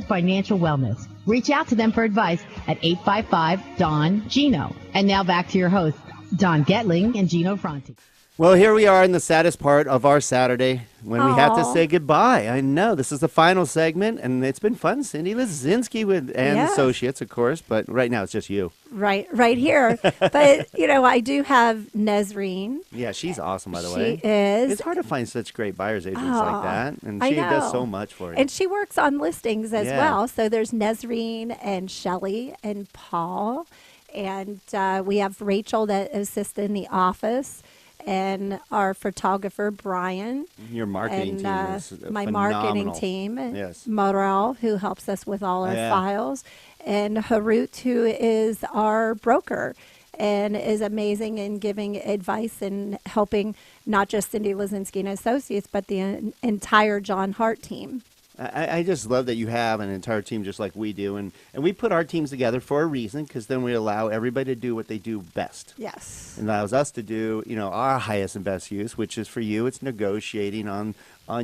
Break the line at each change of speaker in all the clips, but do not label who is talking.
Financial wellness. Reach out to them for advice at 855-DON-GINO. And now back to your hosts, Don Getling and Gino Franti.
Well, here we are in the saddest part of our Saturday when we have to say goodbye. I know this is the final segment, and it's been fun. Cyndi Lesinski and Associates, of course, but right now it's just you.
Right here. But, I do have Nesreen.
Yeah, she's awesome, by the way.
She is.
It's hard to find such great buyer's agents like that, and she does so much for you.
And she works on listings as well. So there's Nesreen and Shelly and Paul, and we have Rachel that assists in the office. And our photographer, Brian.
Your marketing team is
my
phenomenal.
Marketing team,
yes.
Morel, who helps us with all our files. And Harut, who is our broker and is amazing in giving advice and helping not just Cyndi Lesinski and Associates, but the entire John Hart team.
I just love that you have an entire team just like we do. And we put our teams together for a reason, because then we allow everybody to do what they do best.
Yes.
It allows us to do, our highest and best use, which is for you, it's negotiating on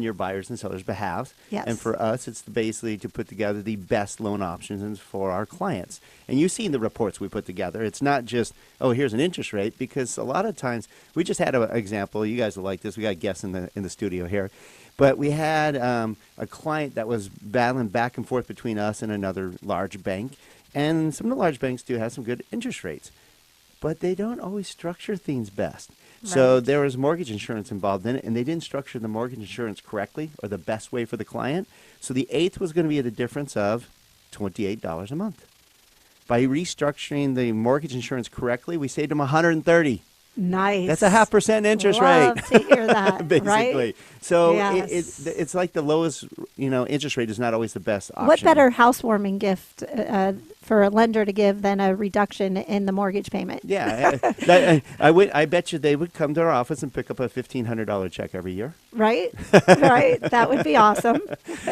your buyers and sellers' behalf.
Yes.
And for us, it's basically to put together the best loan options for our clients. And you've seen the reports we put together. It's not just, here's an interest rate, because a lot of times, we just had an example. You guys will like this. We got guests in the studio here. But we had a client that was battling back and forth between us and another large bank. And some of the large banks do have some good interest rates, but they don't always structure things best. Right. So there was mortgage insurance involved in it, and they didn't structure the mortgage insurance correctly or the best way for the client. So the eighth was going to be at a difference of $28 a month. By restructuring the mortgage insurance correctly, we saved them $130.
Nice.
That's a 0.5% interest
Love
rate.
to hear that,
basically.
Right?
So
yes.
it's like the lowest, interest rate is not always the best option.
What better housewarming gift for a lender to give than a reduction in the mortgage payment?
Yeah, I bet you they would come to our office and pick up a $1,500 check every year.
Right, right. That would be awesome.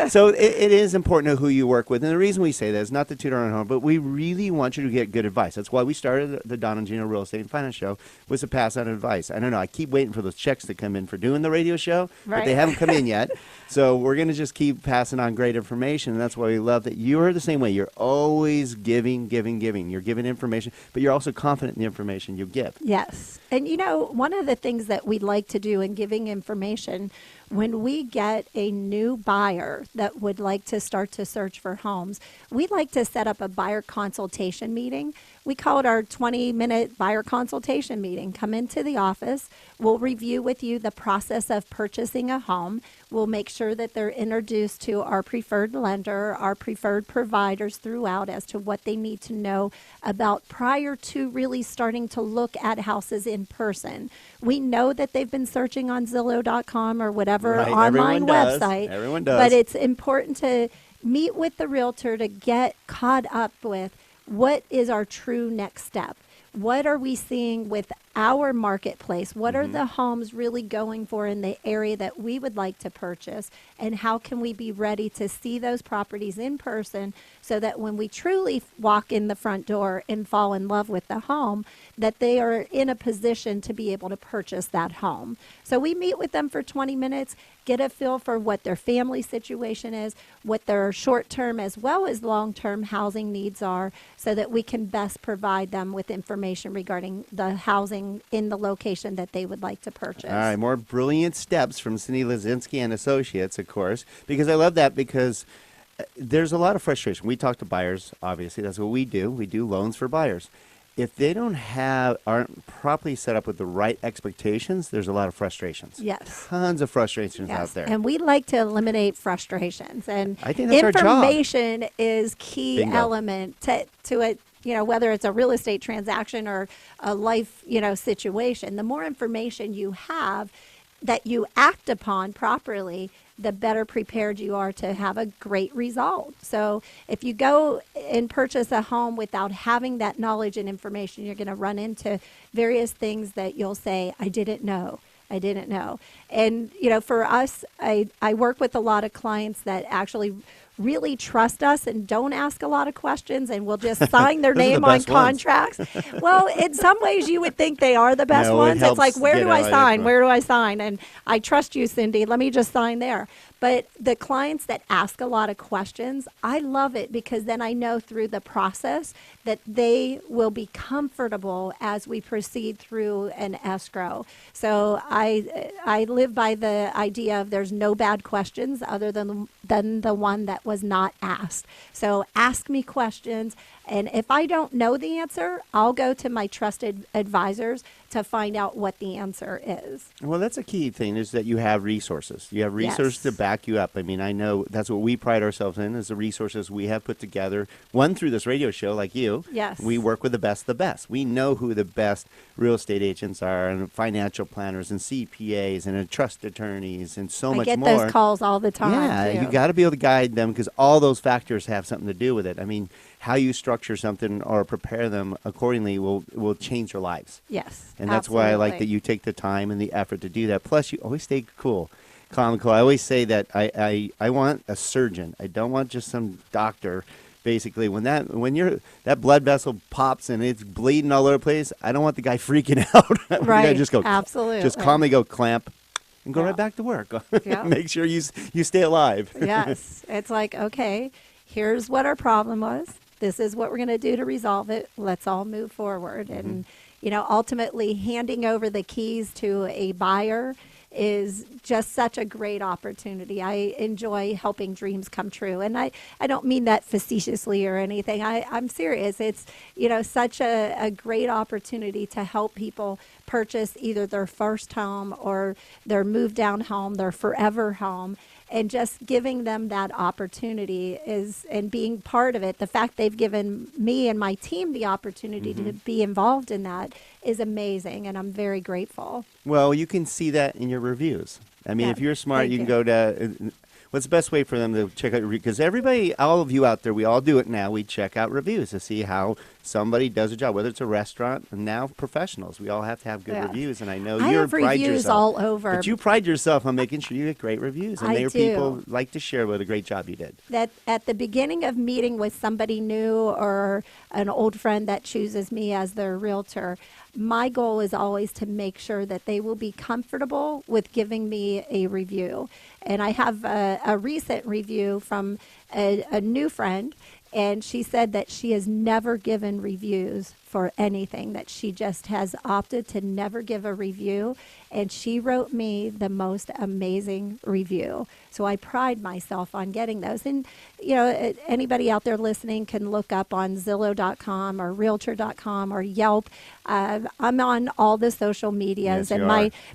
So it is important who you work with, and the reason we say that is not to toot our own horn, but we really want you to get good advice. That's why we started the Don and Gino Real Estate and Finance Show, was to pass on advice. I don't know. I keep waiting for those checks to come in for doing the radio show, but they haven't come in yet. So we're going to just keep passing on great information, and that's why we love that you're the same way. You're always giving. You're giving information, but you're also confident in the information you give.
Yes. And, one of the things that we like to do in giving information, when we get a new buyer that would like to start to search for homes, we like to set up a buyer consultation meeting. We call it our 20-minute buyer consultation meeting. Come into the office. We'll review with you the process of purchasing a home. We'll make sure that they're introduced to our preferred lender, our preferred providers throughout as to what they need to know about prior to really starting to look at houses in person. We know that they've been searching on Zillow.com or whatever online website.
Everyone does.
But it's important to meet with the realtor to get caught up with what is our true next step. What are we seeing with our marketplace? What are the homes really going for in the area that we would like to purchase? And how can we be ready to see those properties in person so that when we truly walk in the front door and fall in love with the home, that they are in a position to be able to purchase that home. So we meet with them for 20 minutes, get a feel for what their family situation is, what their short-term as well as long-term housing needs are, so that we can best provide them with information regarding the housing in the location that they would like to purchase.
All right, more brilliant steps from Cyndi Lesinski and Associates, of course, because I love that, because there's a lot of frustration. We talk to buyers, obviously. That's what we do. We do loans for buyers. If they aren't properly set up with the right expectations, there's a lot of frustrations.
Yes.
Tons of frustrations out there.
And we like to eliminate frustrations. And
I think that's our job.
Information is key element to it. Whether it's a real estate transaction or a life, situation, the more information you have that you act upon properly, the better prepared you are to have a great result. So if you go and purchase a home without having that knowledge and information, you're going to run into various things that you'll say, I didn't know. And, for us, I work with a lot of clients that actually really trust us and don't ask a lot of questions and will just sign their name on contracts. Well, in some ways you would think they are the best ones. It's like, where do I sign? Where do I sign? And I trust you, Cyndi. Let me just sign there. But the clients that ask a lot of questions, I love it because then I know through the process that they will be comfortable as we proceed through an escrow. So I live by the idea of there's no bad questions other than the one that was not asked. So ask me questions. And if I don't know the answer, I'll go to my trusted advisors to find out what the answer is.
Well, that's a key thing is that you have resources. You have resources to back you up. I mean, I know that's what we pride ourselves in is the resources we have put together. One, through this radio show like you.
Yes.
We work with the best of the best. We know who the best real estate agents are and financial planners and CPAs and trust attorneys and so much more.
I get those calls all the time.
Yeah,
too.
you got to be able to guide them because all those factors have something to do with it. I mean, how you structure something or prepare them accordingly will change their lives.
Yes,
and that's why I like that you take the time and the effort to do that. Plus, you always stay cool, calm and cool. I always say that I want a surgeon. I don't want just some doctor. Basically, when that blood vessel pops and it's bleeding all over the place, I don't want the guy freaking out.
Right.
Just go,
absolutely.
Just calmly go clamp and go right back to work. Make sure you stay alive.
Yes, it's like, okay, here's what our problem was. This is what we're going to do to resolve it. Let's all move forward. Mm-hmm. And, ultimately handing over the keys to a buyer is just such a great opportunity. I enjoy helping dreams come true. And I don't mean that facetiously or anything. I'm serious. It's, such a great opportunity to help people purchase either their first home or their move down home, their forever home. And just giving them that opportunity and being part of it, the fact they've given me and my team the opportunity to be involved in that is amazing, and I'm very grateful.
Well, you can see that in your reviews. I mean, if you're smart, you can go to... What's the best way for them to check out? Because everybody, all of you out there, we all do it now. We check out reviews to see how somebody does a job, whether it's a restaurant and now professionals. We all have to have good reviews, and I know you
have
pride
reviews
yourself.
all over.
But you pride yourself on making sure you get great reviews, and people like to share what a great job you did.
That at the beginning of meeting with somebody new or an old friend that chooses me as their realtor, my goal is always to make sure that they will be comfortable with giving me a review. And I have a recent review from a new friend, and she said that she has never given reviews for anything, that she just has opted to never give a review. And she wrote me the most amazing review. So I pride myself on getting those. And, anybody out there listening can look up on Zillow.com or Realtor.com or Yelp. I'm on all the social medias.
Yes,
and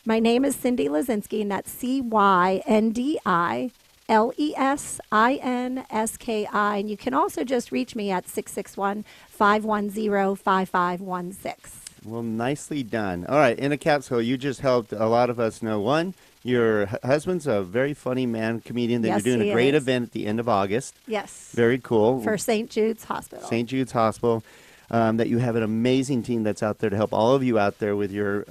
my name is Cyndi Lesinski, and that's CYNDI. Lesinski, and you can also just reach me at 661-510-5516.
Well, nicely done. All right, in a capsule, you just helped a lot of us know. One, your husband's a very funny man, comedian, that you're doing a great event at the end of August.
Yes.
Very cool.
For St. Jude's Hospital.
St. Jude's Hospital. That you have an amazing team that's out there to help all of you out there with your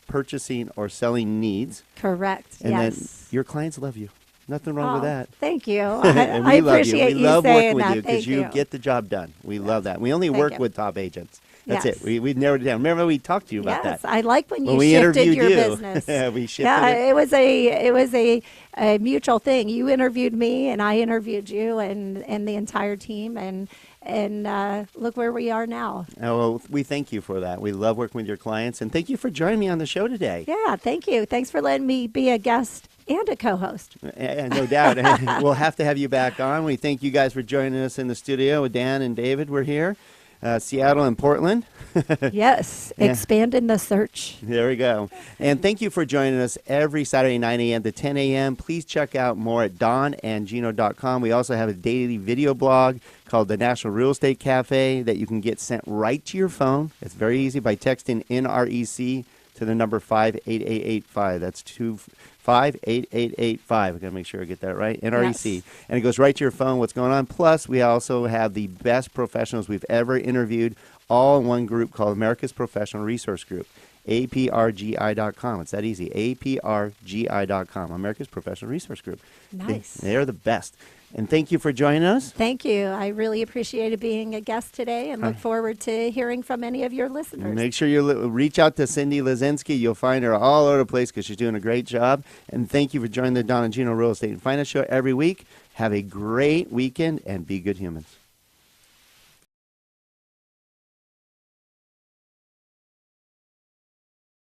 purchasing or selling needs.
Correct,
and
yes.
then your clients love you. Nothing wrong with that.
Thank you.
I
appreciate
you. We love working
saying
with
that.
you because you get the job done. We love that. We only work with top agents. That's it. We narrowed it down. Remember we talked to you about that.
Yes, I like when you
we
shifted
interviewed
your
you.
business.
We shifted it.
It was a mutual thing. You interviewed me, and I interviewed you, and the entire team, and look where we are now.
Oh, well, we thank you for that. We love working with your clients, and thank you for joining me on the show today.
Yeah, thank you. Thanks for letting me be a guest and a co-host.
No doubt. We'll have to have you back on. We thank you guys for joining us in the studio with Dan and David. We're here. Seattle and Portland.
Yes, expanding the search.
There we go. And thank you for joining us every Saturday, 9 a.m. to 10 a.m. Please check out more at don&gino.com. We also have a daily video blog called the National Real Estate Cafe that you can get sent right to your phone. It's very easy by texting NREC to the number 58885. That's 58885. I've got to make sure I get that right. NREC. Yes. And it goes right to your phone, what's going on. Plus, we also have the best professionals we've ever interviewed, all in one group called America's Professional Resource Group. aprgi.com. It's that easy, aprgi.com, America's Professional Resource Group.
Nice.
They're the best. And thank you for joining us.
Thank you. I really appreciated being a guest today and look forward to hearing from any of your listeners.
Make sure you reach out to Cyndi Lesinski. You'll find her all over the place because she's doing a great job. And thank you for joining the Don and Gino Real Estate and Finance Show every week. Have a great weekend and be good humans.